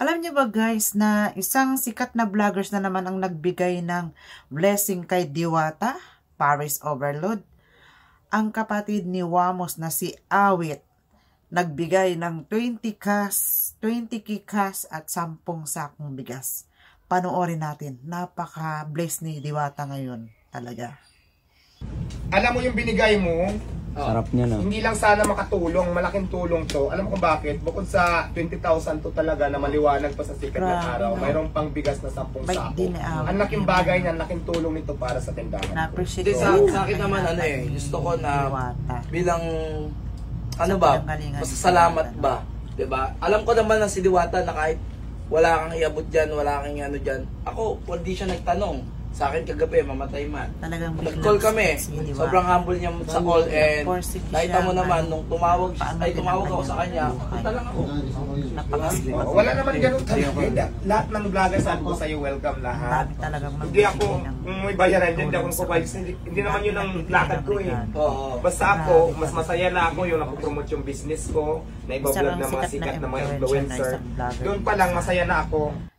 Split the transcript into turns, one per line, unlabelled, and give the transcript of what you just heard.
Alam niyo ba guys na isang sikat na vloggers na naman ang nagbigay ng blessing kay Diwata, Paris Overload. Ang kapatid ni Wamos na si Awit nagbigay ng 20 kikas at 10 sakong bigas. Panoorin natin. Napaka-bless ni Diwata ngayon talaga.
Alam mo yung binigay mo,
Sarap niya, no?
hindi lang sana makatulong, malaking tulong to. Alam mo kung bakit? Bukod sa 20,000 to talaga na maliwanag pa sa sikat ng araw, mayroong pang bigas na 10 sako. Ang laking bagay niya, ang laking tulong nito para sa tindahan.
Na-appreciate
Sa akin naman, gusto ko na bilang, masasalamat ba? Diba? Alam ko naman na si Diwata na kahit wala kang iabot dyan, wala kang ano dyan. Ako, hindi siya nagtanong. Sa akin kagabi, mamatay man. Nag-call kami. Sobrang humble niya sa call and nakita mo naman, nung tumawag ako sa kanya, punta lang ako.
Wala naman ganun talaga. Lahat ng vlogger sabi ko sa'yo, welcome lahat. Hindi ako, kung may bayaran dyan, hindi ako nagpo-vibes. Hindi naman yun ang lakad ko eh. Basta ako, mas masaya na ako yung napopromote yung business ko, na iba-vlog ng mga sikat na mga influencer. Doon pa lang, masaya na ako.